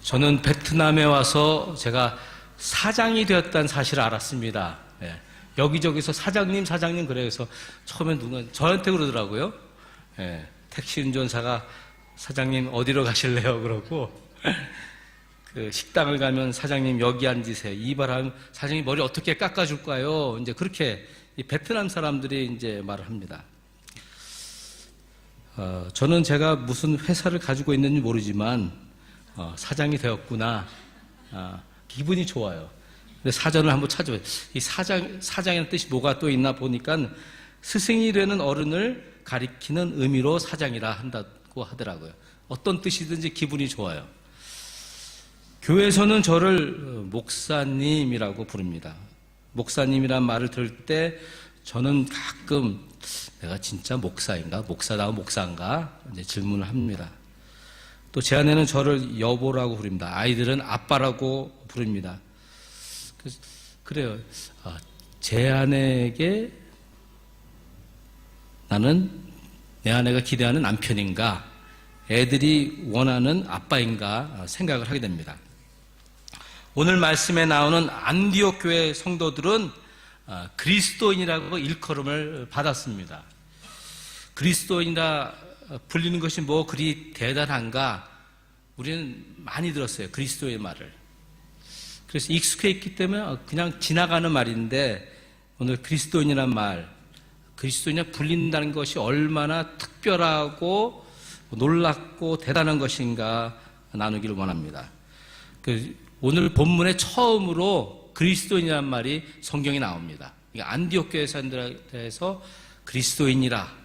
저는 베트남에 와서 제가 사장이 되었다는 사실을 알았습니다. 예. 여기저기서 사장님 그래서 처음에 누가 저한테 그러더라고요. 예. 택시 운전사가 사장님 어디로 가실래요? 그러고 그 식당을 가면 사장님 여기 앉으세요. 이발하면 사장님 머리 어떻게 깎아줄까요? 이제 그렇게 이 베트남 사람들이 이제 말을 합니다. 저는 제가 무슨 회사를 가지고 있는지 모르지만 사장이 되었구나. 기분이 좋아요. 근데 사전을 한번 찾아봐요. 이 사장이라는 뜻이 뭐가 또 있나 보니까 스승이 되는 어른을 가리키는 의미로 사장이라 한다고 하더라고요. 어떤 뜻이든지 기분이 좋아요. 교회에서는 저를 목사님이라고 부릅니다. 목사님이란 말을 들을 때 저는 가끔 내가 진짜 목사인가? 목사다운 목사인가? 이제 질문을 합니다. 또 제 아내는 저를 여보라고 부릅니다. 아이들은 아빠라고 부릅니다. 그래요. 제 아내에게 나는 내 아내가 기대하는 남편인가? 애들이 원하는 아빠인가? 생각을 하게 됩니다. 오늘 말씀에 나오는 안디옥 교회 성도들은 그리스도인이라고 일컬음을 받았습니다. 그리스도인이라 불리는 것이 뭐 그리 대단한가? 우리는 많이 들었어요. 그리스도의 말을. 그래서 익숙해 있기 때문에 그냥 지나가는 말인데 오늘 그리스도인이란 말, 그리스도인이라 불린다는 것이 얼마나 특별하고 놀랍고 대단한 것인가 나누기를 원합니다. 오늘 본문에 처음으로 그리스도인이라는 말이 성경에 나옵니다. 안디옥 교회 사람들에 대해서 그리스도인이라,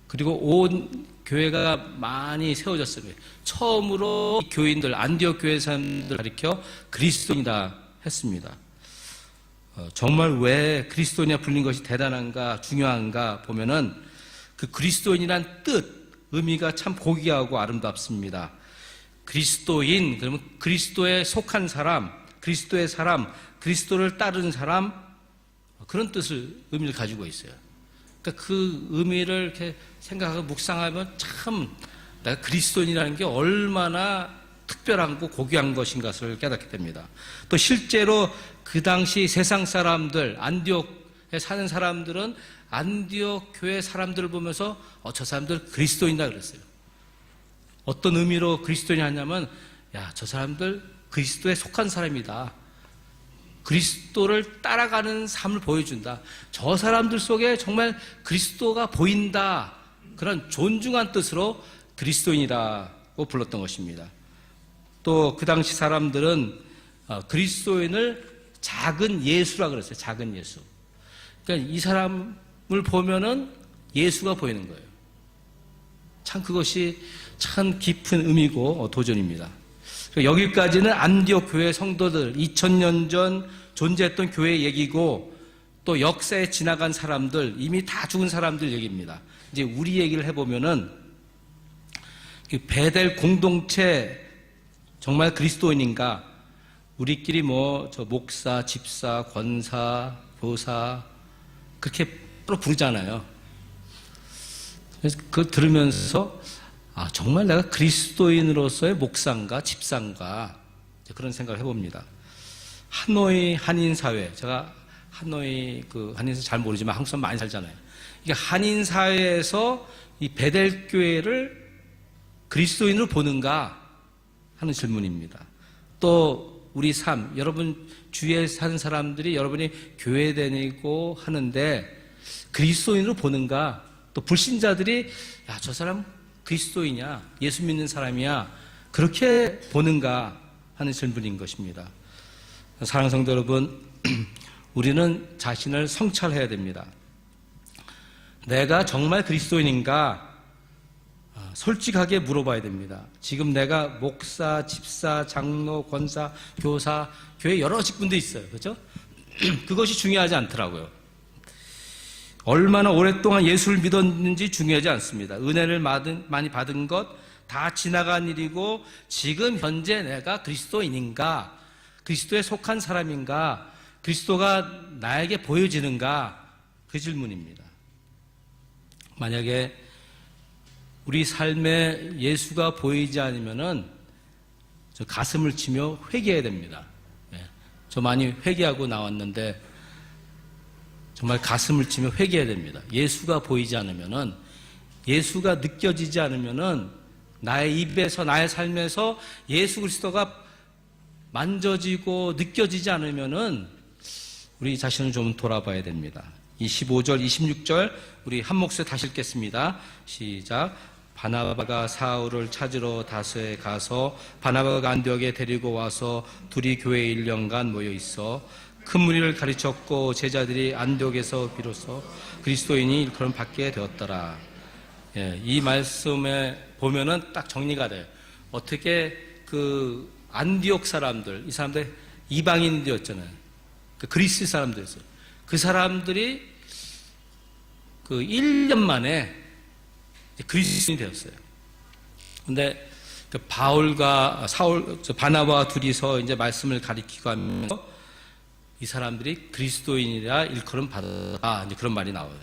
그리고 온 교회가 많이 세워졌어요. 처음으로 교인들, 안디옥 교회 사람들을 가리켜 그리스도인이라 했습니다. 정말 왜 그리스도인이라 불린 것이 대단한가, 중요한가 보면은 그 그리스도인이란 뜻, 의미가 참 고귀하고 아름답습니다. 그리스도인, 그러면 그리스도에 속한 사람, 그리스도의 사람, 그리스도를 따르는 사람, 그런 의미를 가지고 있어요. 그러니까 그 의미를 이렇게 생각하고 묵상하면 참 내가 그리스도인이라는 게 얼마나 특별하고 고귀한 것인 것을 깨닫게 됩니다. 또 실제로 그 당시 세상 사람들, 안디옥에 사는 사람들은 안디옥 교회 사람들을 보면서 저 사람들 그리스도인이다 그랬어요. 어떤 의미로 그리스도인이 하냐면 저 사람들 그리스도에 속한 사람이다. 그리스도를 따라가는 삶을 보여준다. 저 사람들 속에 정말 그리스도가 보인다. 그런 존중한 뜻으로 그리스도인이라고 불렀던 것입니다. 또 그 당시 사람들은 그리스도인을 작은 예수라 그랬어요. 작은 예수. 그러니까 이 사람을 보면은 예수가 보이는 거예요. 참 그것이 참 깊은 의미고 도전입니다. 여기까지는 안디옥 교회 성도들, 2000년 전 존재했던 교회 얘기고 또 역사에 지나간 사람들, 이미 다 죽은 사람들 얘기입니다. 이제 우리 얘기를 해보면은 베델 공동체 정말 그리스도인인가? 우리끼리 저 목사, 집사, 권사, 교사 그렇게 부르잖아요. 그래서 그걸 들으면서 정말 내가 그리스도인으로서의 목사인가 집사인가 그런 생각을 해봅니다. 하노이 한인사회, 제가 하노이 한인사회 잘 모르지만 한국 사람 많이 살잖아요. 이게 한인사회에서 이 베델교회를 그리스도인으로 보는가 하는 질문입니다. 또 우리 삶, 여러분 주위에 사는 사람들이 여러분이 교회 다니고 하는데 그리스도인으로 보는가? 또 불신자들이 저 사람 그리스도이냐, 예수 믿는 사람이야, 그렇게 보는가 하는 질문인 것입니다. 사랑하는 성도 여러분, 우리는 자신을 성찰해야 됩니다. 내가 정말 그리스도인인가 솔직하게 물어봐야 됩니다. 지금 내가 목사, 집사, 장로, 권사, 교사, 교회 여러 직분도 있어요. 그렇죠? 그것이 중요하지 않더라고요. 얼마나 오랫동안 예수를 믿었는지 중요하지 않습니다. 은혜를 많이 받은 것 다 지나간 일이고 지금 현재 내가 그리스도인인가, 그리스도에 속한 사람인가, 그리스도가 나에게 보여지는가, 그 질문입니다. 만약에 우리 삶에 예수가 보이지 않으면은 저 가슴을 치며 회개해야 됩니다. 예. 저 많이 회개하고 나왔는데 정말 가슴을 치며 회개해야 됩니다. 예수가 보이지 않으면은, 예수가 느껴지지 않으면은, 나의 입에서, 나의 삶에서 예수 그리스도가 만져지고 느껴지지 않으면은 우리 자신을 좀 돌아봐야 됩니다. 25절, 26절 우리 한 목소리 다시 읽겠습니다. 시작. 바나바가 사울을 찾으러 다소에 가서 바나바가 안디옥에 데리고 와서 둘이 교회에 1년간 모여 있어 큰 무리를 가르쳤고 제자들이 안디옥에서 비로소 그리스도인이 일컬음 받게 되었더라. 예, 이 말씀에 보면은 딱 정리가 돼요. 어떻게 그 안디옥 사람들, 이 사람들 이방인들이었잖아요. 그 그리스 사람들이었어요. 그 사람들이 그 1년 만에 그리스도인이 되었어요. 근데 그 바울과 사울, 바나바와 둘이서 이제 말씀을 가리키고 하면서 이 사람들이 그리스도인이라 일컬음 받았다. 이제 그런 말이 나와요.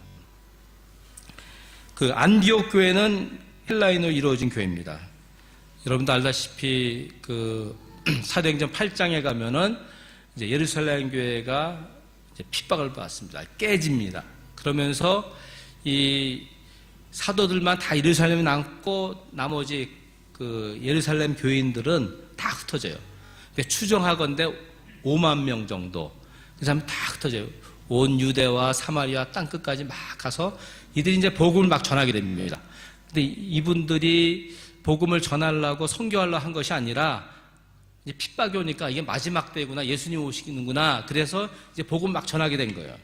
그 안디옥 교회는 헬라인으로 이루어진 교회입니다. 여러분도 알다시피 그 사도행전 8장에 가면은 이제 예루살렘 교회가 이제 핍박을 받습니다. 깨집니다. 그러면서 이 사도들만 다 예루살렘에 남고 나머지 그 예루살렘 교인들은 다 흩어져요. 추정하건대 5만 명 정도. 그 사람 다 흩어져요. 온 유대와 사마리아 땅끝까지 막 가서 이들이 이제 복음을 막 전하게 됩니다. 근데 이분들이 복음을 전하려고 선교하려고 한 것이 아니라 이제 핍박이 오니까 이게 마지막 때구나, 예수님 오시는구나. 그래서 이제 복음 막 전하게 된 거예요.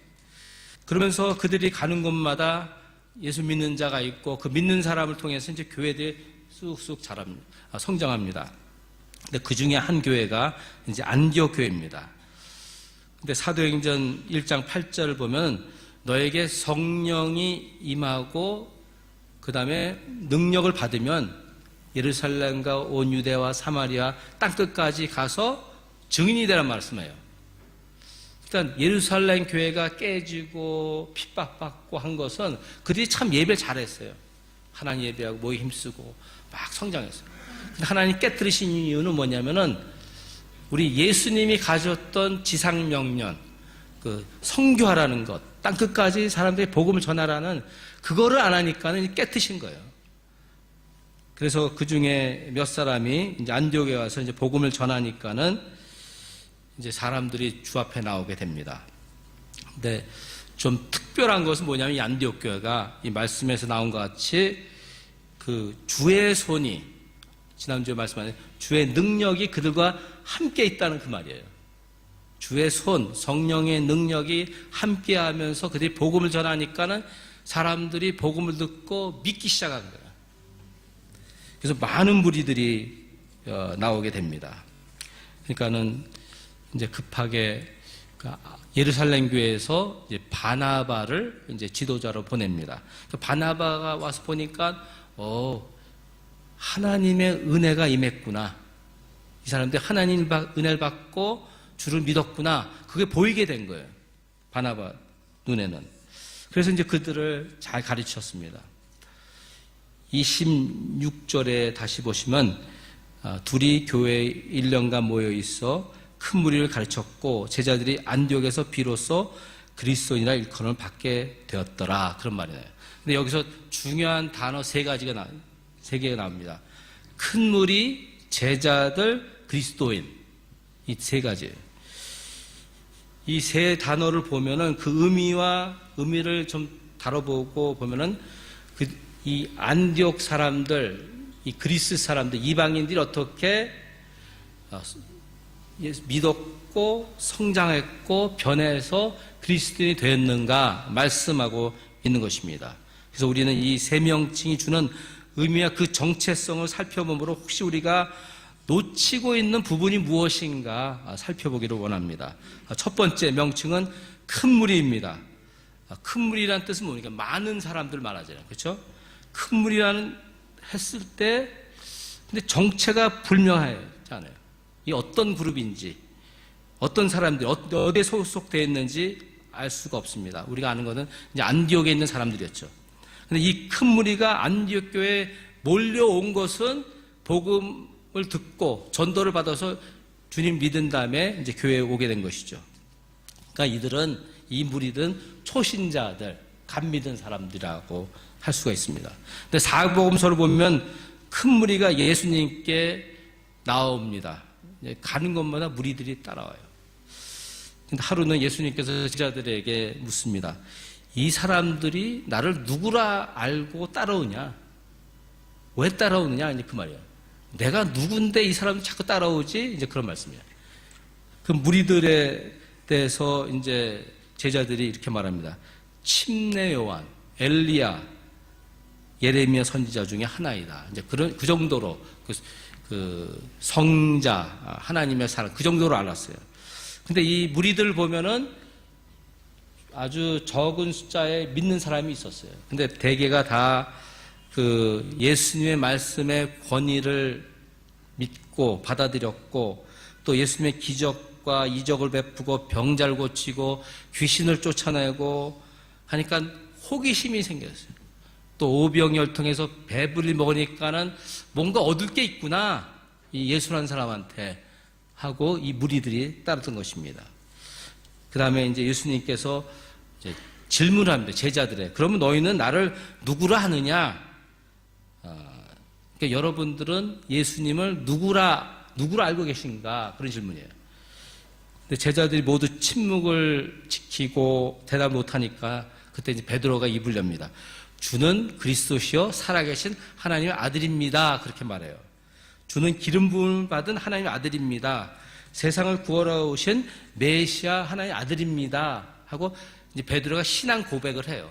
그러면서 그들이 가는 곳마다 예수 믿는 자가 있고 그 믿는 사람을 통해서 이제 교회들이 쑥쑥 성장합니다. 근데 그 중에 한 교회가 이제 안디옥 교회입니다. 근데 사도행전 1장 8절을 보면 너에게 성령이 임하고 그 다음에 능력을 받으면 예루살렘과 온 유대와 사마리아 땅끝까지 가서 증인이 되란 말씀이에요. 일단 예루살렘 교회가 깨지고 핍박받고 한 것은 그들이 참 예배를 잘했어요. 하나님 예배하고 모에 힘쓰고 막 성장했어요. 근데 하나님 깨뜨리신 이유는 뭐냐면은 우리 예수님이 가졌던 지상명령, 그 선교하라는 것, 땅끝까지 사람들이 복음을 전하라는 그거를 안 하니까는 깨뜨신 거예요. 그래서 그 중에 몇 사람이 이제 안디옥에 와서 이제 복음을 전하니까는 이제 사람들이 주 앞에 나오게 됩니다. 근데 좀 특별한 것은 뭐냐면 이 안디옥 교회가 이 말씀에서 나온 것 같이 그 주의 손이, 지난주에 말씀하신 주의 능력이 그들과 함께 있다는 그 말이에요. 주의 손, 성령의 능력이 함께 하면서 그들이 복음을 전하니까는 사람들이 복음을 듣고 믿기 시작한 거예요. 그래서 많은 무리들이 나오게 됩니다. 그러니까는 이제 급하게 예루살렘 교회에서 이제 바나바를 이제 지도자로 보냅니다. 바나바가 와서 보니까 하나님의 은혜가 임했구나. 이 사람들이 하나님 은혜를 받고 주를 믿었구나. 그게 보이게 된 거예요. 바나바 눈에는. 그래서 이제 그들을 잘 가르쳤습니다. 26절에 다시 보시면 둘이 교회에 1년간 모여 있어 큰 무리를 가르쳤고 제자들이 안디옥에서 비로소 그리스도인이라 일컬음을 받게 되었더라. 그런 말이에요. 근데 여기서 중요한 단어 세 개가 나옵니다. 큰 무리, 제자들, 그리스도인. 이 세 가지예요. 이 세 단어를 보면은 그 의미를 좀 다뤄보고 보면은 이 안디옥 사람들, 이 그리스 사람들, 이방인들이 어떻게 믿었고 성장했고 변해서 그리스도인이 되었는가 말씀하고 있는 것입니다. 그래서 우리는 이 세 명칭이 주는 의미와 그 정체성을 살펴보므로 혹시 우리가 놓치고 있는 부분이 무엇인가 살펴보기를 원합니다. 첫 번째 명칭은 큰 무리입니다. 큰 무리라는 뜻은 뭡니까? 많은 사람들 말하잖아요. 그렇죠? 큰 무리라는 했을 때 근데 정체가 불명하잖아요. 이 어떤 그룹인지 어떤 사람들이 어디에 소속되어 있는지 알 수가 없습니다. 우리가 아는 것은 이제 안디옥에 있는 사람들이었죠. 근데 이 큰 무리가 안디옥 교회에 몰려온 것은 복음 듣고 전도를 받아서 주님 믿은 다음에 이제 교회에 오게 된 것이죠. 그러니까 이 무리들은 초신자들, 간 믿은 사람들이라고 할 수가 있습니다. 근데 사복음서를 보면 큰 무리가 예수님께 나옵니다. 가는 곳마다 무리들이 따라와요. 근데 하루는 예수님께서 제자들에게 묻습니다. 이 사람들이 나를 누구라 알고 따라오냐? 왜 따라오느냐? 이제 그 말이에요. 내가 누군데 이 사람들 자꾸 따라오지? 이제 그런 말씀이에요. 그 무리들에 대해서 이제 제자들이 이렇게 말합니다. 침례 요한, 엘리야, 예레미야 선지자 중에 하나이다. 이제 그 정도로 그 성자, 하나님의 사람, 그 정도로 알았어요. 근데 이 무리들을 보면은 아주 적은 숫자에 믿는 사람이 있었어요. 근데 대개가 다 그 예수님의 말씀의 권위를 믿고 받아들였고 또 예수님의 기적과 이적을 베푸고 병 잘 고치고 귀신을 쫓아내고 하니까 호기심이 생겼어요. 또 오병열통해서 배불리 먹으니까는 뭔가 얻을 게 있구나, 이 예수라는 사람한테 하고 이 무리들이 따랐던 것입니다. 그 다음에 이제 예수님께서 이제 질문을 합니다. 제자들에. 그러면 너희는 나를 누구라 하느냐? 그러니까 여러분들은 예수님을 누구라 알고 계신가? 그런 질문이에요. 근데 제자들이 모두 침묵을 지키고 대답 못하니까 그때 이제 베드로가 입을 엽니다. 주는 그리스도시요 살아계신 하나님의 아들입니다. 그렇게 말해요. 주는 기름 부음을 받은 하나님의 아들입니다. 세상을 구하러 오신 메시아 하나님의 아들입니다. 하고 이제 베드로가 신앙 고백을 해요.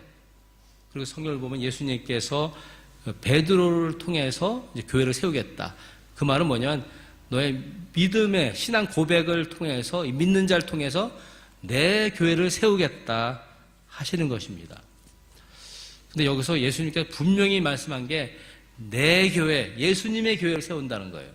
그리고 성경을 보면 예수님께서 베드로를 통해서 이제 교회를 세우겠다. 그 말은 뭐냐면 너의 믿음의 신앙 고백을 통해서, 이 믿는 자를 통해서 내 교회를 세우겠다 하시는 것입니다. 근데 여기서 예수님께서 분명히 말씀한 게 내 교회, 예수님의 교회를 세운다는 거예요.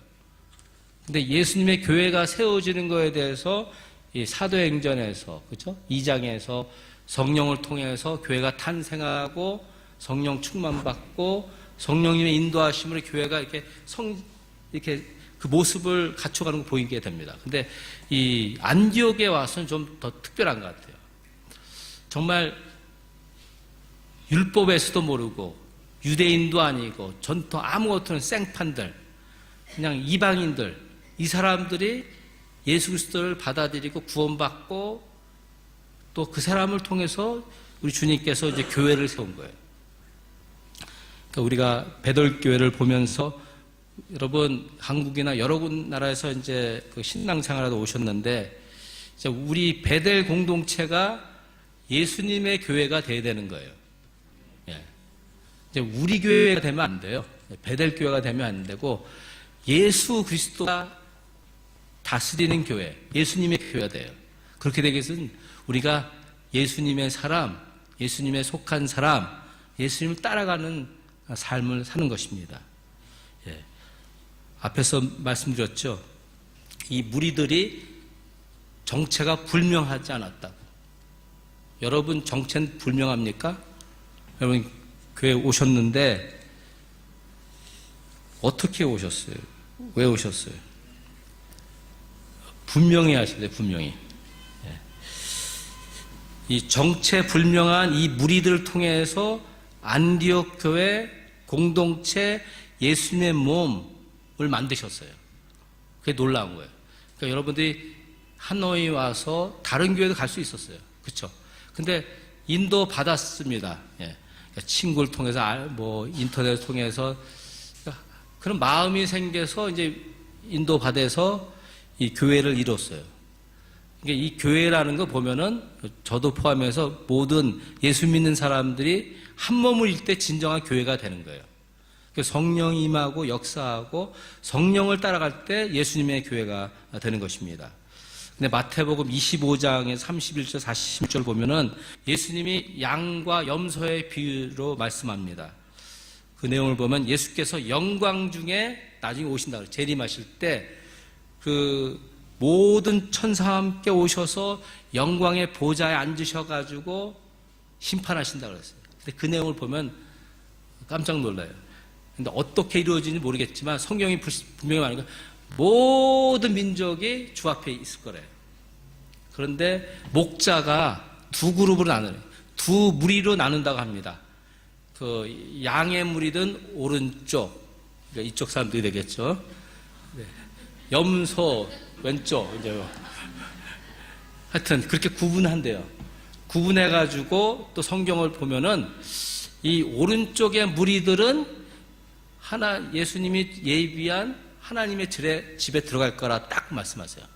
근데 예수님의 교회가 세워지는 거에 대해서 이 사도행전에서, 그렇죠? 2장에서 성령을 통해서 교회가 탄생하고 성령 충만받고 성령님의 인도하심으로 교회가 이렇게 그 모습을 갖춰가는 거 보이게 됩니다. 근데 이 안디옥에 와서는 좀 더 특별한 것 같아요. 정말 율법에서도 모르고 유대인도 아니고 전통 아무것도 없는 생판들, 그냥 이방인들, 이 사람들이 예수 그리스도를 받아들이고 구원받고 또 그 사람을 통해서 우리 주님께서 이제 교회를 세운 거예요. 그러니까 우리가 베들교회를 보면서 여러분 한국이나 여러 나라에서 이제 그 신앙생활하러 오셨는데 이제 우리 베델 공동체가 예수님의 교회가 돼야 되는 거예요. 예. 이제 우리 교회가 되면 안 돼요. 베델 교회가 되면 안 되고 예수 그리스도가 다스리는 교회, 예수님의 교회가 돼요. 그렇게 되기 위해서는 우리가 예수님의 사람, 예수님에 속한 사람, 예수님을 따라가는 삶을 사는 것입니다. 예. 앞에서 말씀드렸죠. 이 무리들이 정체가 불명하지 않았다고. 여러분 정체는 불명합니까? 여러분 교회 오셨는데 어떻게 오셨어요? 왜 오셨어요? 분명히 하셔야 돼요. 분명히. 예. 이 정체 불명한 이 무리들을 통해서 안디옥 교회 공동체 예수님의 몸을 만드셨어요. 그게 놀라운 거예요. 그러니까 여러분들이 하노이 와서 다른 교회도 갈 수 있었어요. 그렇죠? 근데 인도 받았습니다. 예. 그러니까 친구를 통해서 뭐 인터넷을 통해서 그런 마음이 생겨서 이제 인도 받아서 이 교회를 이뤘어요. 그러니까 이 교회라는 거 보면은 저도 포함해서 모든 예수 믿는 사람들이 한 몸을 일 때 진정한 교회가 되는 거예요. 성령이 임하고 역사하고 성령을 따라갈 때 예수님의 교회가 되는 것입니다. 근데 마태복음 25장의 31절 40절 보면은 예수님이 양과 염소의 비유로 말씀합니다. 그 내용을 보면 예수께서 영광 중에 나중에 오신다 그래요. 재림하실 때 그 모든 천사와 함께 오셔서 영광의 보좌에 앉으셔가지고 심판하신다 그랬어요. 근데 그 내용을 보면 깜짝 놀라요. 근데 어떻게 이루어지는지 모르겠지만 성경이 분명히 말하는 건 모든 민족이 주 앞에 있을 거래요. 그런데 목자가 두 그룹으로 나누는, 두 무리로 나눈다고 합니다. 그 양의 무리든 오른쪽, 그러니까 이쪽 사람들이 되겠죠. 네. 염소 왼쪽, 이제 하여튼 그렇게 구분한대요. 구분해가지고 또 성경을 보면은 이 오른쪽의 무리들은 예수님이 예비한 하나님의 집에 들어갈 거라 딱 말씀하세요.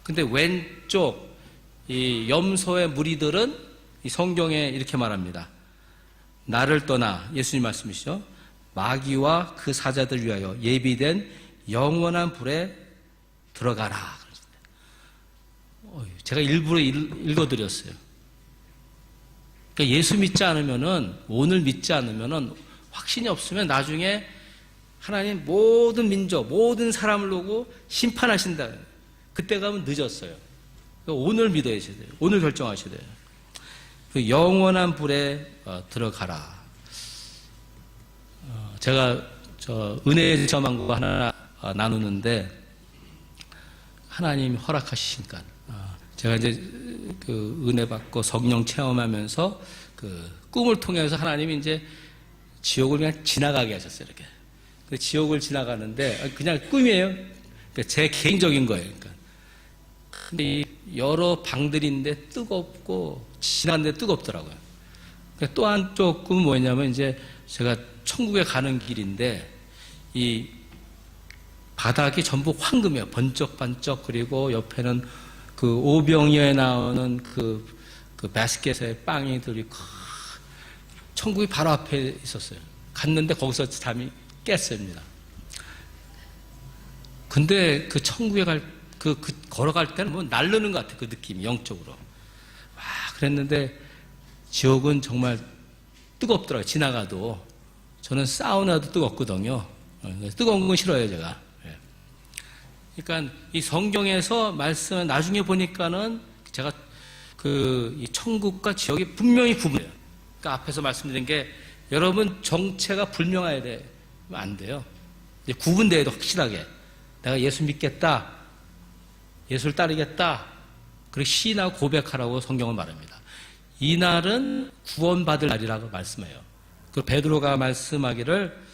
근데 왼쪽 이 염소의 무리들은 이 성경에 이렇게 말합니다. 나를 떠나, 예수님 말씀이시죠. 마귀와 그 사자들 위하여 예비된 영원한 불에 들어가라. 제가 일부러 읽어드렸어요. 그러니까 예수 믿지 않으면은, 오늘 믿지 않으면은, 확신이 없으면 나중에 하나님 모든 민족, 모든 사람을 놓고 심판하신다. 그때 가면 늦었어요. 그러니까 오늘 믿어야 돼요. 오늘 결정하셔야 돼요. 그 영원한 불에 들어가라. 제가 은혜의 점한과 하나 나누는데 하나님이 허락하시니까 제가 이제 그 은혜 받고 성령 체험하면서 그 꿈을 통해서 하나님이 이제 지옥을 그냥 지나가게 하셨어요. 이렇게. 그 지옥을 지나가는데 그냥 꿈이에요. 그러니까 제 개인적인 거예요. 그러니까. 근데 여러 방들인데 뜨겁고 지나가는데 뜨겁더라고요. 그러니까 또 한쪽 꿈은 뭐였냐면 이제 제가 천국에 가는 길인데 이 바닥이 전부 황금이에요. 번쩍번쩍. 그리고 옆에는 그 오병이어에 나오는 그 바스켓에 빵이 들이고 천국이 바로 앞에 있었어요. 갔는데 거기서 잠이 깼습니다. 근데 그 천국에 걸어갈 때는 뭐 날르는 것 같아요. 그 느낌이 영적으로. 와, 그랬는데 지옥은 정말 뜨겁더라고요. 지나가도. 저는 사우나도 뜨겁거든요. 뜨거운 건 싫어요, 제가. 그러니까 이 성경에서 말씀 나중에 보니까는 제가 이 천국과 지옥이 분명히 구분해요. 그러니까 앞에서 말씀드린 게 여러분 정체가 불명해야 돼. 안 돼요. 이제 구분돼야 돼, 확실하게. 내가 예수 믿겠다. 예수를 따르겠다. 그리고 시인하고 고백하라고 성경은 말합니다. 이 날은 구원받을 날이라고 말씀해요. 그 베드로가 말씀하기를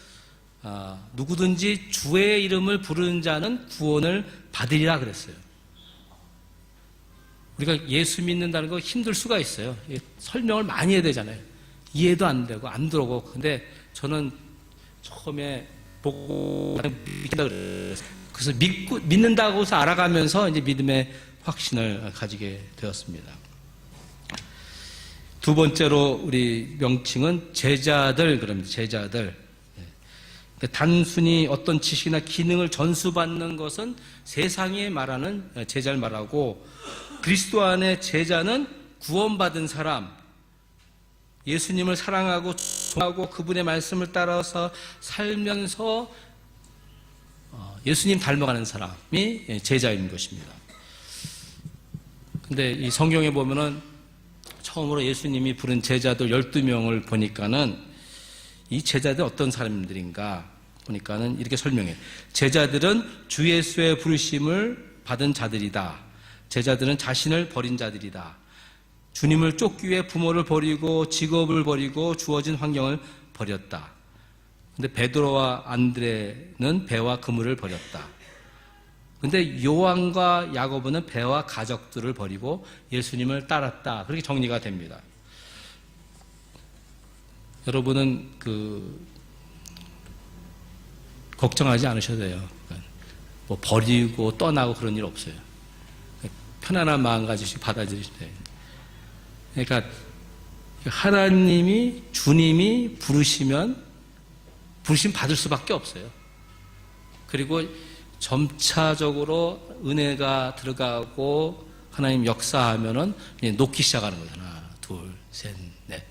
누구든지 주의 이름을 부르는 자는 구원을 받으리라 그랬어요. 우리가 예수 믿는다는 거 힘들 수가 있어요. 설명을 많이 해야 되잖아요. 이해도 안 되고 안 들어오고. 근데 저는 처음에 보고 믿는다 그랬어요. 그래서 믿는다고 해서 알아가면서 이제 믿음의 확신을 가지게 되었습니다. 두 번째로 우리 명칭은 제자들 그럽니다. 제자들. 단순히 어떤 지식이나 기능을 전수받는 것은 세상에 말하는 제자를 말하고 그리스도 안에 제자는 구원받은 사람, 예수님을 사랑하고 존경하고 그분의 말씀을 따라서 살면서 예수님 닮아가는 사람이 제자인 것입니다. 근데 이 성경에 보면은 처음으로 예수님이 부른 제자들 12명을 보니까는 이 제자들 어떤 사람들인가 보니까는 이렇게 설명해. 제자들은 주 예수의 부르심을 받은 자들이다. 제자들은 자신을 버린 자들이다. 주님을 쫓기 위해 부모를 버리고 직업을 버리고 주어진 환경을 버렸다. 근데 베드로와 안드레는 배와 그물을 버렸다. 근데 요한과 야고보는 배와 가족들을 버리고 예수님을 따랐다. 그렇게 정리가 됩니다. 여러분은 걱정하지 않으셔도 돼요. 뭐 버리고 떠나고 그런 일 없어요. 편안한 마음 가지시고 받아들이시면 돼요. 그러니까 하나님이 주님이 부르시면 부르심 받을 수밖에 없어요. 그리고 점차적으로 은혜가 들어가고 하나님 역사하면은 놓기 시작하는 거예요. 하나, 둘, 셋, 넷.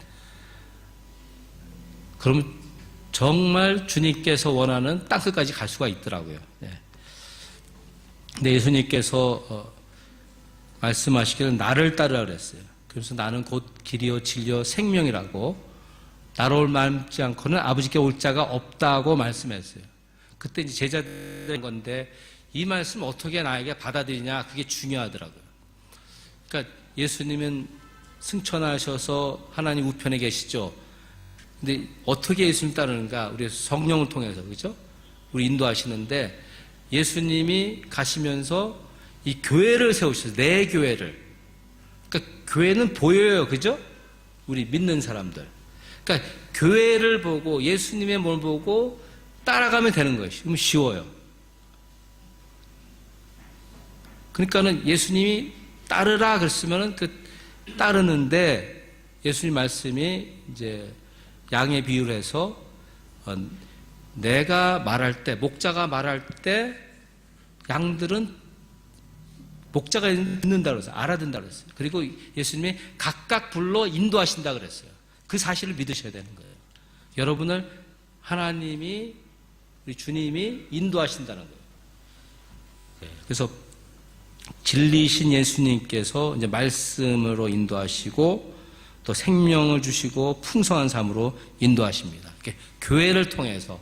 그러면 정말 주님께서 원하는 땅끝까지 갈 수가 있더라고요. 네. 근데 예수님께서 말씀하시기를 나를 따르라 그랬어요. 그래서 나는 곧 길이요 진리요 생명이라고 나로 말지 않고는 아버지께 올 자가 없다고 말씀했어요. 그때 이제 제자들인 건데 이 말씀 어떻게 나에게 받아들이냐 그게 중요하더라고요. 그러니까 예수님은 승천하셔서 하나님 우편에 계시죠. 근데 어떻게 예수님 따르는가? 우리 성령을 통해서, 그죠? 우리 인도하시는데 예수님이 가시면서 이 교회를 세우셨어요. 내 교회를. 그러니까 교회는 보여요. 그죠? 우리 믿는 사람들. 그러니까 교회를 보고 예수님의 몸을 보고 따라가면 되는 것이. 그러면 쉬워요. 그러니까는 예수님이 따르라 그랬으면은 그 따르는데 예수님 말씀이 이제 양의 비유를 해서 내가 말할 때, 목자가 말할 때 양들은 목자가 듣는다 그랬어요. 알아듣는다 그랬어요. 그리고 예수님이 각각 불러 인도하신다 그랬어요. 그 사실을 믿으셔야 되는 거예요. 여러분을 하나님이, 우리 주님이 인도하신다는 거예요. 그래서 진리신 예수님께서 이제 말씀으로 인도하시고 또 생명을 주시고 풍성한 삶으로 인도하십니다. 교회를 통해서,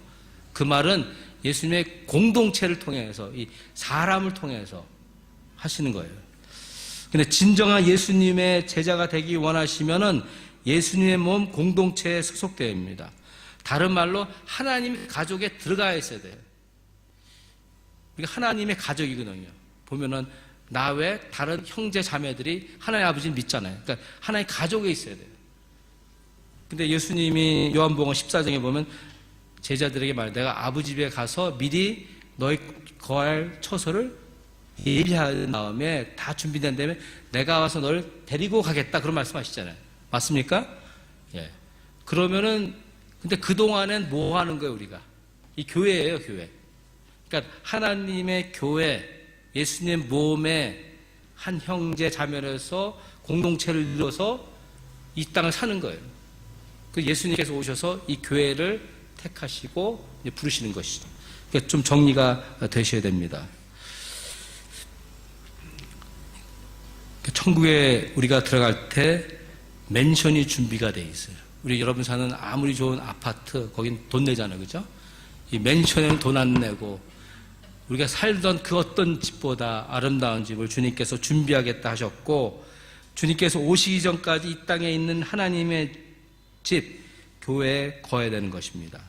그 말은 예수님의 공동체를 통해서, 이 사람을 통해서 하시는 거예요. 근데 진정한 예수님의 제자가 되기 원하시면은 예수님의 몸 공동체에 소속되어야 합니다. 다른 말로 하나님 가족에 들어가 있어야 돼요. 우리가 하나님의 가족이거든요. 보면은 나 외 다른 형제 자매들이 하나님 아버지를 믿잖아요. 그러니까 하나님 가족에 있어야 돼요. 근데 예수님이 요한복음 14장에 보면 제자들에게 말해요. 내가 아버지 집에 가서 미리 너희 거할 처소를 예비한 다음에 다 준비된 다음에 내가 와서 너를 데리고 가겠다. 그런 말씀하시잖아요. 맞습니까? 예. 그러면은 근데 그동안엔 뭐 하는 거예요, 우리가? 이 교회예요, 교회. 그러니까 하나님의 교회, 예수님 몸의 한 형제 자매로서 공동체를 이뤄서 이 땅을 사는 거예요. 그 예수님께서 오셔서 이 교회를 택하시고 부르시는 것이죠. 그러니까 좀 정리가 되셔야 됩니다. 천국에 우리가 들어갈 때 맨션이 준비가 되어 있어요. 우리 여러분 사는 아무리 좋은 아파트, 거긴 돈 내잖아요. 그죠? 이 맨션에는 돈 안 내고 우리가 살던 그 어떤 집보다 아름다운 집을 주님께서 준비하겠다 하셨고, 주님께서 오시기 전까지 이 땅에 있는 하나님의 집, 교회에 거해야 되는 것입니다.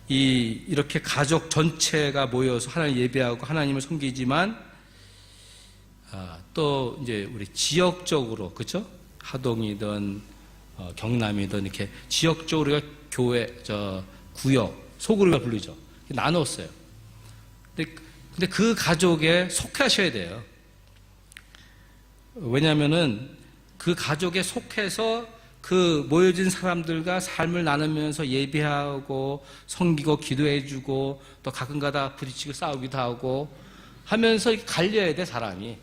이렇게 가족 전체가 모여서 하나님 예배하고 하나님을 섬기지만, 또 이제 우리 지역적으로, 그죠? 하동이든 경남이든 이렇게 지역적으로 우리가 교회, 구역, 속으로 부르죠. 나눴어요. 근데 그 가족에 속하셔야 돼요. 왜냐면은 그 가족에 속해서 그 모여진 사람들과 삶을 나누면서 예배하고 섬기고 기도해주고 또 가끔가다 부딪히고 싸우기도 하고 하면서 갈려야 돼, 사람이.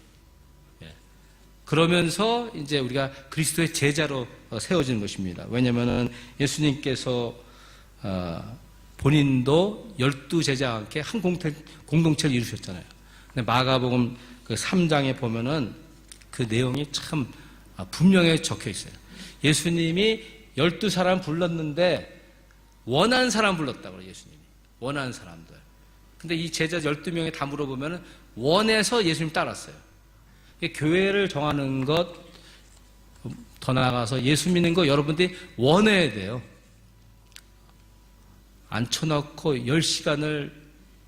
그러면서 이제 우리가 그리스도의 제자로 세워지는 것입니다. 왜냐면은 예수님께서 본인도 12제자와 함께 한 공동체를 이루셨잖아요. 근데 마가복음 그 3장에 보면은 그 내용이 참 분명히 적혀 있어요. 예수님이 12사람 불렀는데 원하는 사람 불렀다고 그래요, 예수님이. 원하는 사람들. 근데 이 제자 12명에 다 물어보면은 원해서 예수님 따랐어요. 교회를 정하는 것, 더 나아가서 예수 믿는 거 여러분들이 원해야 돼요. 앉혀놓고 10시간을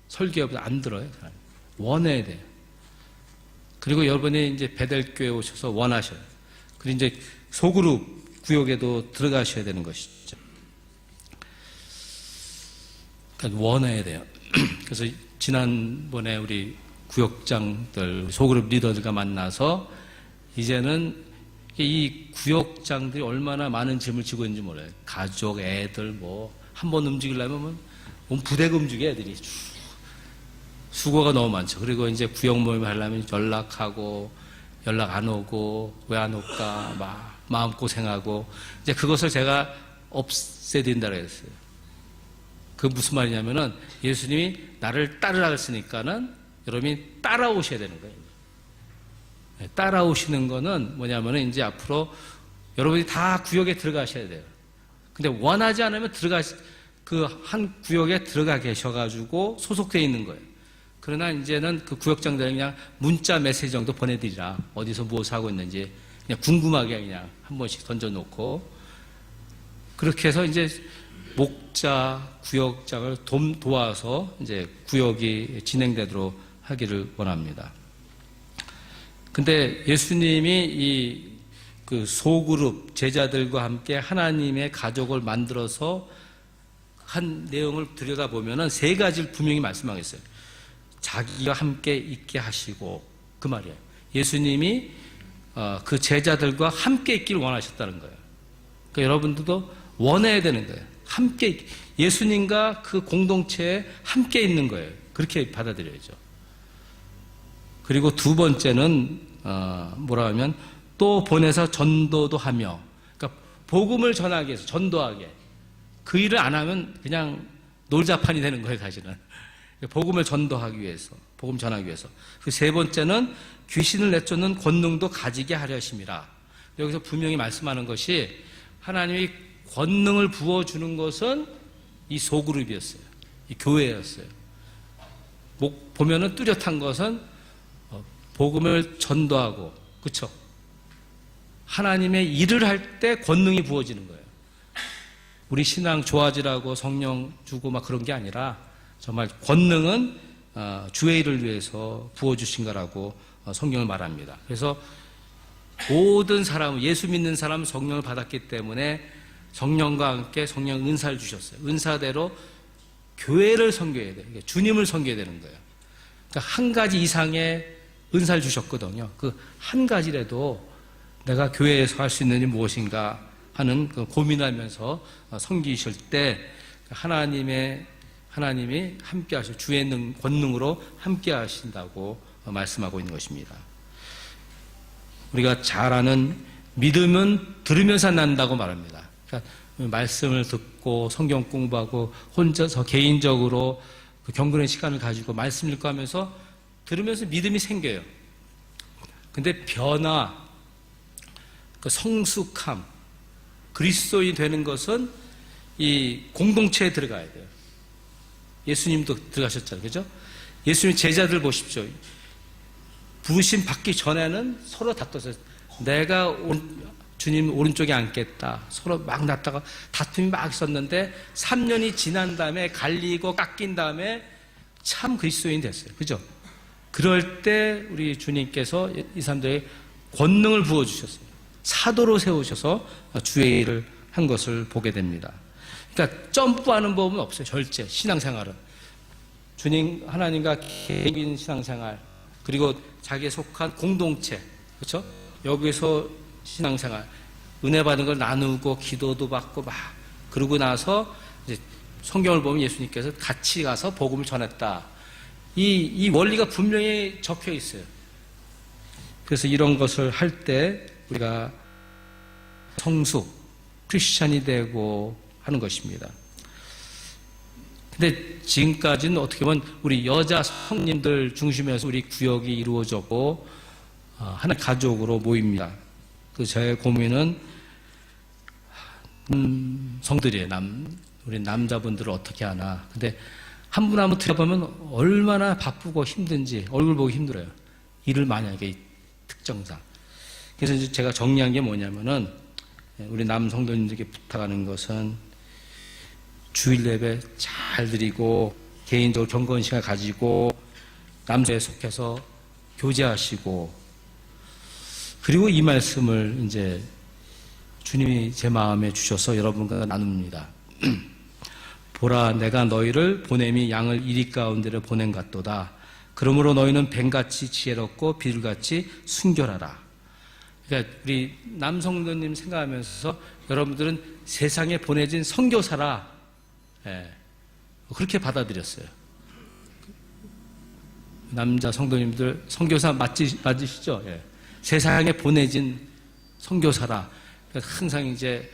설교하면 안 들어요, 사람이. 원해야 돼요. 그리고 여러분이 이제 베델교회 오셔서 원하셔요. 그리고 이제 소그룹 구역에도 들어가셔야 되는 것이죠. 그러니까 원해야 돼요. 그래서 지난번에 우리 구역장들, 소그룹 리더들과 만나서 이제는 이 구역장들이 얼마나 많은 짐을 지고 있는지 몰라요. 가족, 애들, 한 번 움직이려면 온 부대가 움직여, 애들이. 수고가 너무 많죠. 그리고 이제 구역 모임 하려면 연락하고, 연락 안 오고, 왜 안 올까, 마음고생하고, 이제 그것을 제가 없애야 된다고 했어요. 그 무슨 말이냐면은 예수님이 나를 따르라 했으니까는 여러분이 따라오셔야 되는 거예요. 따라오시는 거는 뭐냐면은 이제 앞으로 여러분이 다 구역에 들어가셔야 돼요. 근데 원하지 않으면 그 한 구역에 들어가 계셔가지고 소속되어 있는 거예요. 그러나 이제는 그 구역장들은 그냥 문자 메시지 정도 보내드리라. 어디서 무엇을 하고 있는지 그냥 궁금하게 그냥 한 번씩 던져놓고 그렇게 해서 이제 목자, 구역장을 도와서 이제 구역이 진행되도록 하기를 원합니다. 근데 예수님이 그 소그룹 제자들과 함께 하나님의 가족을 만들어서 한 내용을 들여다보면은 세 가지를 분명히 말씀하겠어요. 자기가 함께 있게 하시고, 그 말이에요. 예수님이 그 제자들과 함께 있기를 원하셨다는 거예요. 그러니까 여러분들도 원해야 되는 거예요. 함께, 예수님과 그 공동체에 함께 있는 거예요. 그렇게 받아들여야죠. 그리고 두 번째는 뭐라 하면 또 보내서 전도도 하며, 그러니까 복음을 전하기 위해서 전도하게. 그 일을 안 하면 그냥 놀자판이 되는 거예요, 사실은. 복음을 전도하기 위해서, 복음 전하기 위해서. 그 세 번째는 귀신을 내쫓는 권능도 가지게 하려 하심이라. 여기서 분명히 말씀하는 것이 하나님이 권능을 부어주는 것은 이 소그룹이었어요. 이 교회였어요. 보면은 뚜렷한 것은 복음을 전도하고, 그쵸? 하나님의 일을 할 때 권능이 부어지는 거예요. 우리 신앙 좋아지라고 성령 주고 막 그런 게 아니라 정말 권능은 주의 일을 위해서 부어주신 거라고 성경을 말합니다. 그래서 모든 사람, 예수 믿는 사람은 성령을 받았기 때문에 성령과 함께 성령 은사를 주셨어요. 은사대로 교회를 섬겨야 돼요. 주님을 섬겨야 되는 거예요. 그러니까 한 가지 이상의 은사를 주셨거든요. 그 한 가지라도 내가 교회에서 할 수 있는 일이 무엇인가 하는 그 고민하면서 섬기실 때 하나님이 함께 하셔 주의 권능으로 함께 하신다고 말씀하고 있는 것입니다. 우리가 잘 아는 믿음은 들으면서 난다고 말합니다. 그러니까 말씀을 듣고 성경 공부하고 혼자서 개인적으로 그 경건의 시간을 가지고 말씀 읽고 하면서 들으면서 믿음이 생겨요. 근데 변화, 그 성숙함, 그리스도인이 되는 것은 이 공동체에 들어가야 돼요. 예수님도 들어가셨잖아요. 그죠? 예수님 제자들 보십시오. 부르심 받기 전에는 서로 다퉜어요. 내가 주님 오른쪽에 앉겠다. 서로 막 났다가 다툼이 막 있었는데 3년이 지난 다음에 갈리고 깎인 다음에 참 그리스도인이 됐어요. 그죠? 그럴 때 우리 주님께서 이 사람들에게 권능을 부어주셨어요. 사도로 세우셔서 주의 일을 한 것을 보게 됩니다. 그러니까 점프하는 법은 없어요. 절제, 신앙생활은. 주님, 하나님과 개인적인 신앙생활, 그리고 자기에 속한 공동체, 그렇죠? 여기서 신앙생활, 은혜 받은 걸 나누고 기도도 받고 막 그러고 나서 이제 성경을 보면 예수님께서 같이 가서 복음을 전했다. 이 원리가 분명히 적혀 있어요. 그래서 이런 것을 할 때 우리가 성숙, 크리스찬이 되고 하는 것입니다. 근데 지금까지는 어떻게 보면 우리 여자 성님들 중심에서 우리 구역이 이루어졌고 하나의 가족으로 모입니다. 그 저의 고민은 성들이에요. 우리 남자분들을 어떻게 하나. 근데 한 분 한 분 들어보면 얼마나 바쁘고 힘든지 얼굴 보기 힘들어요. 일을 많이 하게 특정상. 그래서 이제 제가 정리한 게 뭐냐면은 우리 남성도님들께 부탁하는 것은 주일 예배 잘 드리고 개인적으로 경건 시간 가지고 남자에 속해서 교제하시고 그리고 이 말씀을 이제 주님이 제 마음에 주셔서 여러분과 나눕니다. 보라 내가 너희를 보냄이 양을 이리 가운데를 보낸 같도다. 그러므로 너희는 뱀같이 지혜롭고 비둘같이 순결하라. 그러니까 우리 남성도님 생각하면서 여러분들은 세상에 보내진 선교사라. 예, 그렇게 받아들였어요. 남자 성도님들 선교사 맞으시죠? 예. 세상에 보내진 선교사라. 그러니까 항상 이제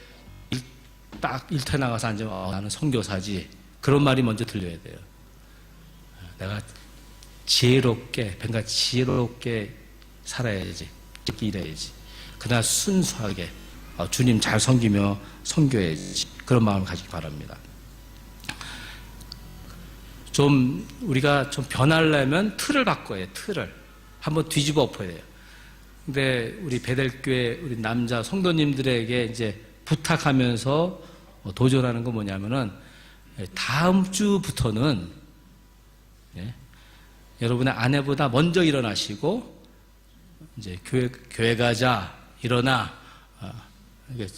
딱 일터에 나가서 앉으면 나는 선교사지. 그런 말이 먼저 들려야 돼요. 내가 지혜롭게, 뱀같이 지혜롭게 살아야지. 일해야지. 그러나 순수하게 주님 잘 섬기며 섬겨야지. 그런 마음을 가지기 바랍니다. 좀 우리가 좀 변하려면 틀을 바꿔야 해요. 틀을 한번 뒤집어 엎어야 돼요. 근데 우리 베델교회 우리 남자 성도님들에게 이제 부탁하면서 도전하는 건 뭐냐면은 다음 주부터는 여러분의 아내보다 먼저 일어나시고 이제 교회 가자, 일어나,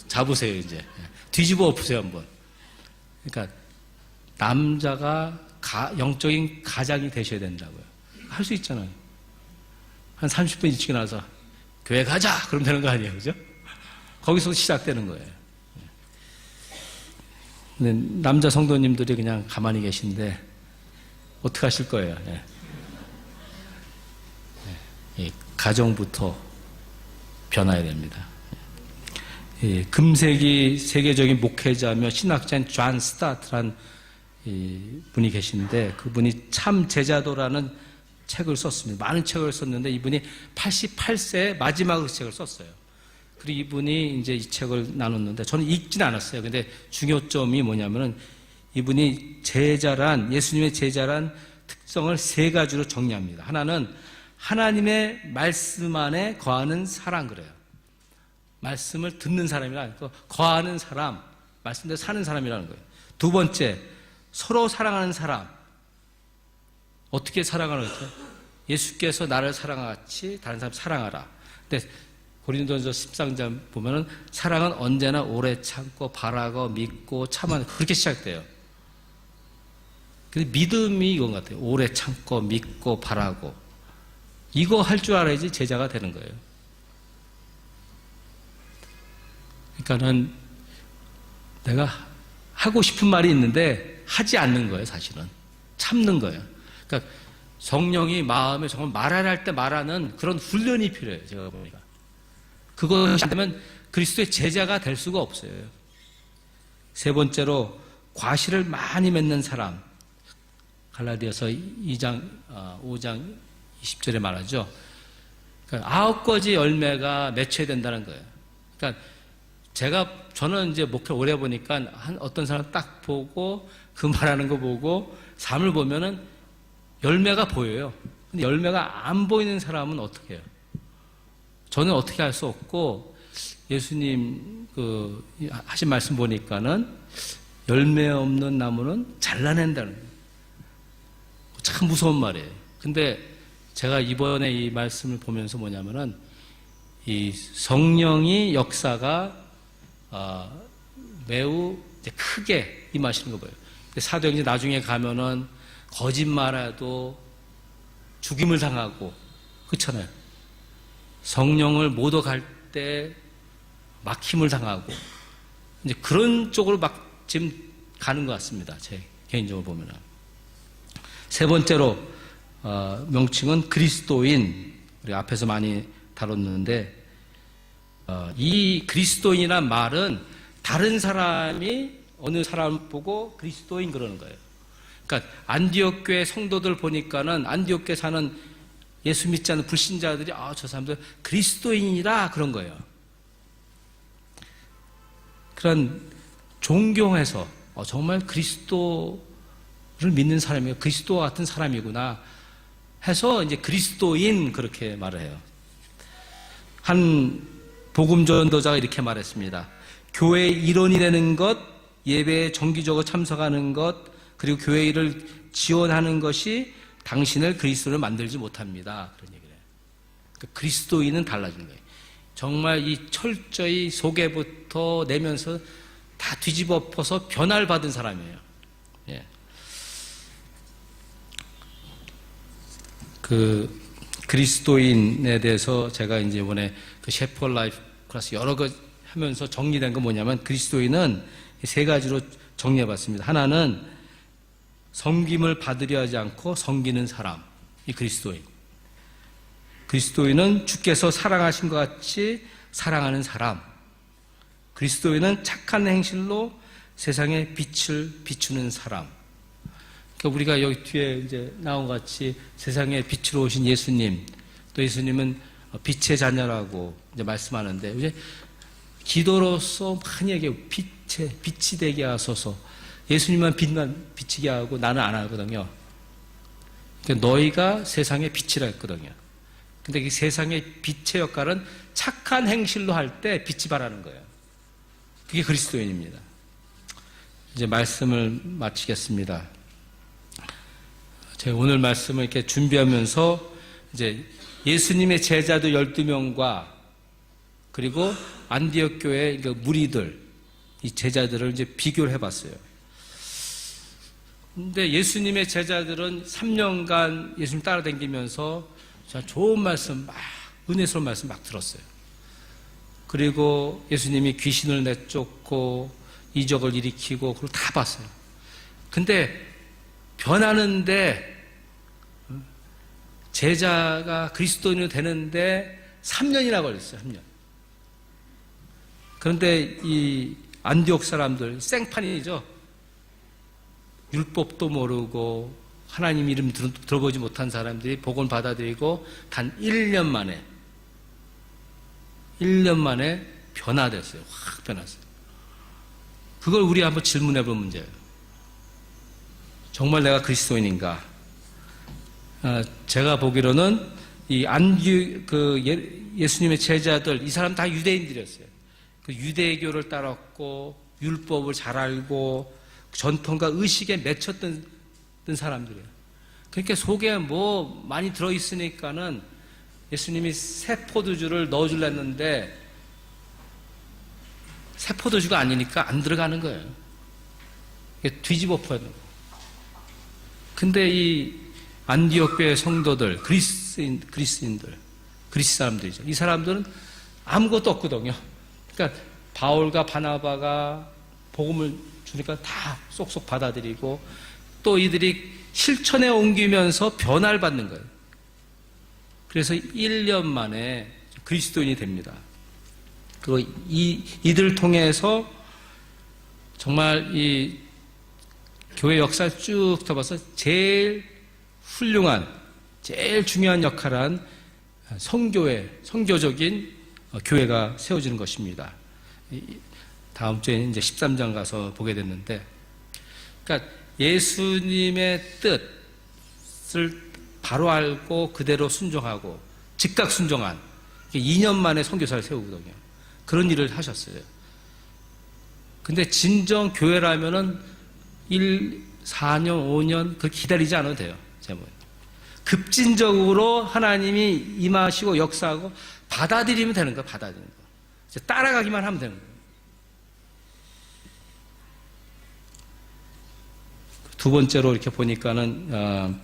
잡으세요. 이제 뒤집어 엎으세요 한번. 그러니까 남자가 영적인 가장이 되셔야 된다고요. 할 수 있잖아요. 한 30분 일찍 나와서 교회 가자! 그러면 되는 거 아니에요. 그죠? 거기서 시작되는 거예요. 근데 남자 성도님들이 그냥 가만히 계신데 어떻게 하실 거예요? 가정부터 변화해야 됩니다. 금세기 세계적인 목회자며 신학자인 존 스타트라는 분이 계신데 그분이 참 제자도라는 책을 썼습니다. 많은 책을 썼는데 이분이 88세에 마지막으로 책을 썼어요. 그리고 이분이 이제 이 책을 나눴는데 저는 읽지는 않았어요. 근데 중요점이 뭐냐면은 이분이 예수님의 제자란 특성을 세 가지로 정리합니다. 하나는 하나님의 말씀 안에 거하는 사람 그래요. 말씀을 듣는 사람이라 아니고 거하는 사람, 말씀대로 사는 사람이라는 거예요. 두 번째, 서로 사랑하는 사람. 어떻게 사랑하는 거죠? 예수께서 나를 사랑하같이 다른 사람 사랑하라. 근데 고린도전서 13장 보면은 사랑은 언제나 오래 참고 바라고 믿고 참아는 그렇게 시작돼요. 근데 믿음이 이건 같아요. 오래 참고 믿고 바라고 이거 할 줄 알아야지 제자가 되는 거예요. 그러니까는 내가 하고 싶은 말이 있는데 하지 않는 거예요. 사실은 참는 거예요. 그러니까 성령이 마음에 정말 말하려 할 때 말하는 그런 훈련이 필요해요. 제가 보니까 그것이 안 되면 그리스도의 제자가 될 수가 없어요. 세 번째로 과실을 많이 맺는 사람. 갈라디아서 5장 20절에 말하죠. 그러니까 9가지 열매가 맺혀야 된다는 거예요. 그러니까 저는 이제 목회 오래 보니까 어떤 사람 딱 보고 그 말하는 거 보고 삶을 보면은 열매가 보여요. 근데 열매가 안 보이는 사람은 어떻게 해요? 저는 어떻게 할 수 없고 예수님 하신 말씀 보니까는 열매 없는 나무는 잘라낸다는 거예요. 참 무서운 말이에요. 근데 제가 이번에 이 말씀을 보면서 뭐냐면은 이 성령이 역사가 매우 이제 크게 임하시는 거 보여요. 사도행전 나중에 가면은 거짓말해도 죽임을 당하고 그렇잖아요. 성령을 모독할 때 막힘을 당하고 이제 그런 쪽으로 막 지금 가는 것 같습니다. 제 개인적으로 보면은. 세 번째로 명칭은 그리스도인. 우리 앞에서 많이 다뤘는데 이 그리스도인이란 말은 다른 사람이 어느 사람 보고 그리스도인 그러는 거예요. 그러니까 안디옥 교회 성도들 보니까는 안디옥 교회 사는 예수 믿지 않는 불신자들이 저 사람들 그리스도인이라 그런 거예요. 그런 존경해서 정말 그리스도를 믿는 사람이고 그리스도와 같은 사람이구나 해서 이제 그리스도인 그렇게 말을 해요. 한 복음 전도자가 이렇게 말했습니다. 교회의 일원이 되는 것, 예배에 정기적으로 참석하는 것, 그리고 교회 일을 지원하는 것이 당신을 그리스도를 만들지 못합니다. 그런 얘기를 해요. 그러니까 그리스도인은 달라진 거예요. 정말 이 철저히 속에부터 내면서 다 뒤집어 엎어서 변화를 받은 사람이에요. 예. 그 그리스도인에 대해서 제가 이제 이번에 그 셰퍼 라이프 클래스 여러 거 하면서 정리된 건 뭐냐면 그리스도인은 세 가지로 정리해 봤습니다. 하나는 섬김을 받으려 하지 않고 섬기는 사람, 이 그리스도인. 그리스도인은 주께서 사랑하신 것 같이 사랑하는 사람. 그리스도인은 착한 행실로 세상에 빛을 비추는 사람. 그러니까 우리가 여기 뒤에 이제 나온 것 같이 세상에 빛으로 오신 예수님, 또 예수님은 빛의 자녀라고 이제 말씀하는데, 이제 기도로서 많이 얘기하고 빛이 되게 하소서. 예수님만 빛만 비치게 하고 나는 안 하거든요. 그러니까 너희가 세상의 빛이라 했거든요. 근데 이 세상의 빛의 역할은 착한 행실로 할 때 빛이 발하는 거예요. 그게 그리스도인입니다. 이제 말씀을 마치겠습니다. 제가 오늘 말씀을 이렇게 준비하면서 이제 예수님의 제자들 12명과 그리고 안디옥 교회 무리들, 이 제자들을 이제 비교를 해봤어요. 근데 예수님의 제자들은 3년간 예수님 따라다니면서 좋은 말씀 은혜스러운 말씀 막 들었어요. 그리고 예수님이 귀신을 내쫓고 이적을 일으키고 그걸 다 봤어요. 근데 변하는데 제자가 그리스도인이 되는데 3년이나 걸렸어요. 3년. 그런데 이 안디옥 사람들 생판이죠. 율법도 모르고 하나님 이름 들어보지 못한 사람들이 복음을 받아들이고 단 1년 만에 변화됐어요. 확 변했어요. 그걸 우리 한번 질문해 볼 문제예요. 정말 내가 그리스도인인가? 제가 보기로는 이 예수님의 제자들, 이 사람 다 유대인들이었어요. 그 유대교를 따랐고 율법을 잘 알고 전통과 의식에 맺혔던 사람들이에요. 그러니까 속에 뭐 많이 들어있으니까는 예수님이 새 포도주를 넣어주려는데 새 포도주가 아니니까 안 들어가는 거예요. 뒤집어 엎어야 돼요. 근데 이 안디옥 교회 성도들, 그리스인들, 그리스 사람들이죠. 이 사람들은 아무것도 없거든요. 그러니까 바울과 바나바가 복음을 주니까 다 쏙쏙 받아들이고 또 이들이 실천에 옮기면서 변화를 받는 거예요. 그래서 1년 만에 그리스도인이 됩니다. 그리고 이들을 통해서 정말 이 교회 역사를 쭉 펴봐서 제일 훌륭한, 제일 중요한 역할을 한 성교적인 교회가 세워지는 것입니다. 다음 주에 이제 13장 가서 보게 됐는데, 그러니까 예수님의 뜻을 바로 알고 그대로 순종하고 즉각 순종한 2년 만에 선교사를 세우거든요. 그런 일을 하셨어요. 근데 진정 교회라면은 4년, 5년 그렇게 기다리지 않아도 돼요. 제목은. 급진적으로 하나님이 임하시고 역사하고 받아들이면 되는 거예요. 받아들이는 거. 이제 따라가기만 하면 되는 거예요. 두 번째로 이렇게 보니까는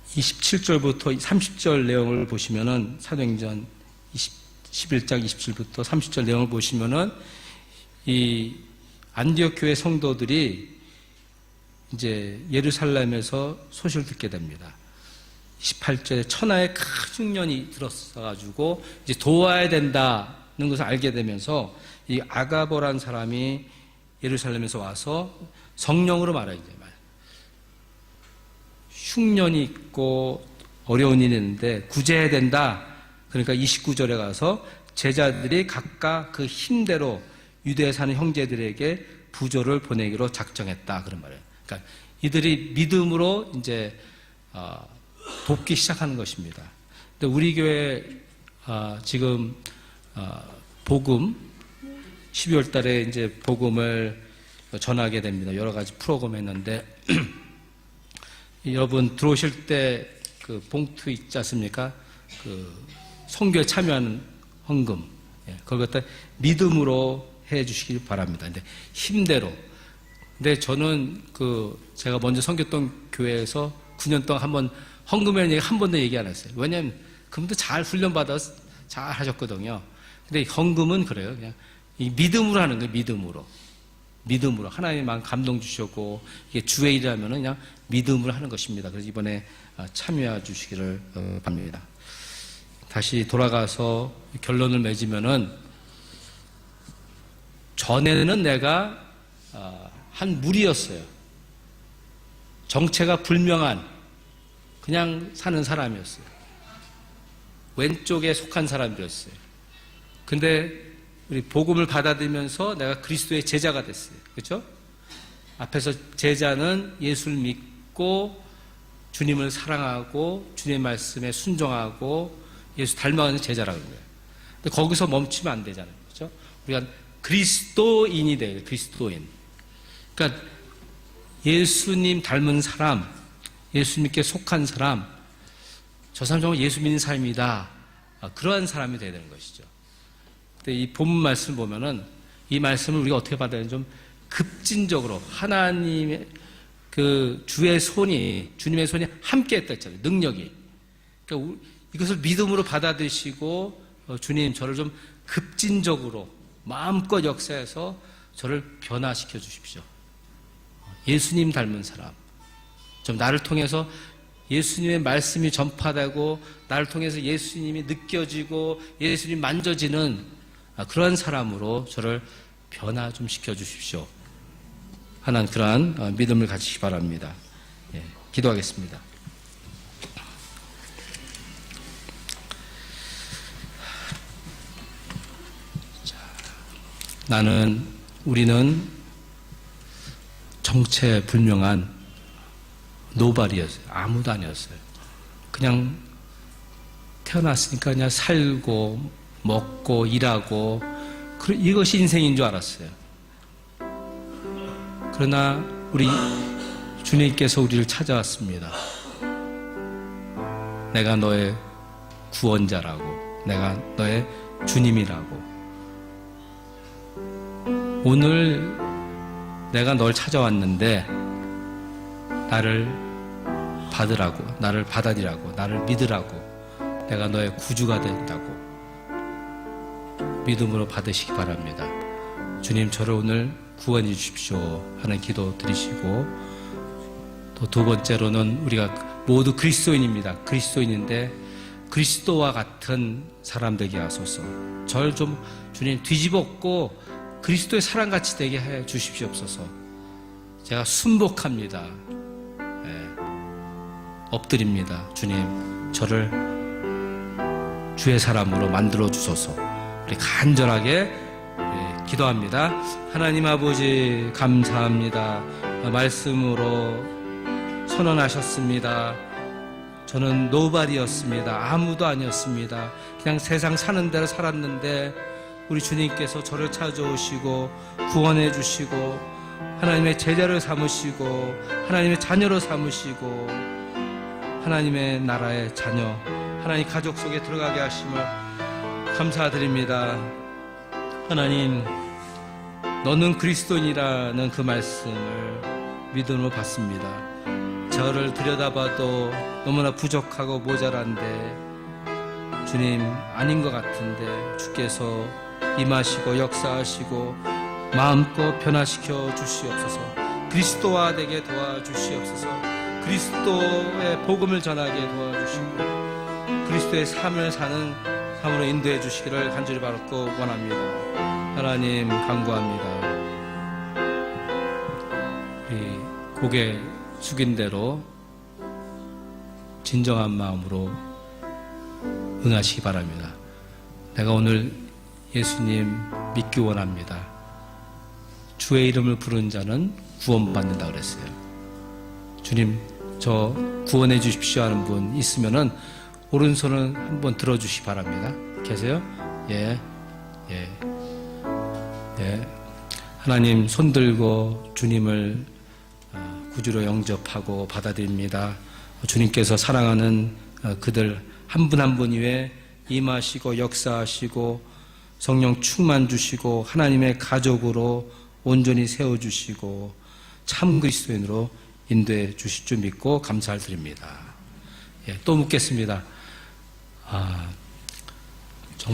27절부터 30절 내용을 보시면은 사도행전 11장 27부터 30절 내용을 보시면은 이 안디옥 교회 성도들이 이제 예루살렘에서 소식을 듣게 됩니다. 28절에 천하의 큰 흉년이 들었어가지고 이제 도와야 된다는 것을 알게 되면서 이 아가보라는 사람이 예루살렘에서 와서 성령으로 말해요. 흉년이 있고 어려운 일이 있는데 구제해야 된다. 그러니까 29절에 가서 제자들이 각각 그 힘대로 유대에 사는 형제들에게 부조를 보내기로 작정했다. 그런 말이에요. 그러니까 이들이 믿음으로 이제 돕기 시작하는 것입니다. 근데 우리 교회 지금 복음 12월 달에 이제 복음을 전하게 됩니다. 여러 가지 프로그램 했는데 여러분 들어오실 때 그 봉투 있지 않습니까? 그 선교에 참여하는 헌금, 그걸 갖다 믿음으로 해 주시길 바랍니다. 근데 힘대로. 근데 저는 제가 먼저 선교동 교회에서 9년 동안 한번 헌금이라는 얘기 한 번도 얘기 안 했어요. 왜냐면 그분도 잘 훈련받아서 잘 하셨거든요. 근데 헌금은 그래요. 그냥 이 믿음으로 하는 거예요. 믿음으로. 하나님만 감동 주셨고, 이게 주의 일이라면은 그냥 믿음으로 하는 것입니다. 그래서 이번에 참여해 주시기를 바랍니다. 다시 돌아가서 결론을 맺으면은, 전에는 내가 한 무리였어요. 정체가 불명한 그냥 사는 사람이었어요. 왼쪽에 속한 사람들이었어요. 근데 우리 복음을 받아들이면서 내가 그리스도의 제자가 됐어요. 그렇죠? 앞에서 제자는 예수를 믿고 주님을 사랑하고 주님의 말씀에 순종하고 예수 닮아가는 제자라는 거예요. 근데 거기서 멈추면 안 되잖아요. 그렇죠? 우리가 그리스도인이 돼요. 그리스도인. 그러니까 예수님 닮은 사람, 예수님께 속한 사람, 저 사람 정말 예수 믿는 사람이다. 그러한 사람이 되어야 되는 것이죠. 근데 이 본문 말씀을 보면은 이 말씀을 우리가 어떻게 받아야 되는 좀 급진적으로 하나님의 그 주의 손이, 주님의 손이 함께 했다 했잖아요. 능력이. 그러니까 이것을 믿음으로 받아들이시고 주님 저를 좀 급진적으로 마음껏 역사해서 저를 변화시켜 주십시오. 예수님 닮은 사람. 좀 나를 통해서 예수님의 말씀이 전파되고 나를 통해서 예수님이 느껴지고 예수님 만져지는 그러한 사람으로 저를 변화 좀 시켜 주십시오. 하는 그러한 믿음을 가지시기 바랍니다. 예, 기도하겠습니다. 우리는 정체불명한 노발이었어요. 아무도 아니었어요. 그냥 태어났으니까 그냥 살고 먹고 일하고 이것이 인생인 줄 알았어요. 그러나 우리 주님께서 우리를 찾아왔습니다. 내가 너의 구원자라고, 내가 너의 주님이라고. 오늘 내가 널 찾아왔는데 나를 받으라고, 나를 받아들이라고, 나를 믿으라고, 내가 너의 구주가 된다고 믿음으로 받으시기 바랍니다. 주님, 저를 오늘 구원해 주십시오 하는 기도 드리시고, 또 두 번째로는 우리가 모두 그리스도인입니다. 그리스도인인데 그리스도와 같은 사람 되게 하소서. 저를 좀 주님 뒤집었고 그리스도의 사람같이 되게 해 주십시옵소서. 제가 순복합니다. 엎드립니다. 주님, 저를 주의 사람으로 만들어 주소서. 우리 간절하게 기도합니다. 하나님 아버지 감사합니다. 말씀으로 선언하셨습니다. 저는 노발이었습니다. 아무도 아니었습니다. 그냥 세상 사는 대로 살았는데 우리 주님께서 저를 찾아오시고 구원해 주시고 하나님의 제자를 삼으시고 하나님의 자녀로 삼으시고 하나님의 나라의 자녀, 하나님 가족 속에 들어가게 하심을 감사드립니다. 하나님, 너는 그리스도인이라는 그 말씀을 믿음으로 받습니다. 저를 들여다봐도 너무나 부족하고 모자란데 주님, 아닌 것 같은데 주께서 임하시고 역사하시고 마음껏 변화시켜 주시옵소서. 그리스도화 되게 도와주시옵소서. 그리스도의 복음을 전하게 도와주시고 그리스도의 삶을 사는 삶으로 인도해 주시기를 간절히 바라고 원합니다. 하나님 간구합니다. 우리 고개 숙인 대로 진정한 마음으로 응하시기 바랍니다. 내가 오늘 예수님 믿기 원합니다. 주의 이름을 부르는 자는 구원받는다 그랬어요. 주님, 저 구원해 주십시오 하는 분 있으면은 오른손을 한번 들어주시기 바랍니다. 계세요? 예. 하나님 손 들고 주님을 구주로 영접하고 받아들입니다. 주님께서 사랑하는 그들 한 분 한 분 위에 임하시고 역사하시고 성령 충만 주시고 하나님의 가족으로 온전히 세워주시고 참 그리스도인으로 인도해 주실 줄 믿고 감사를 드립니다. 또 묻겠습니다.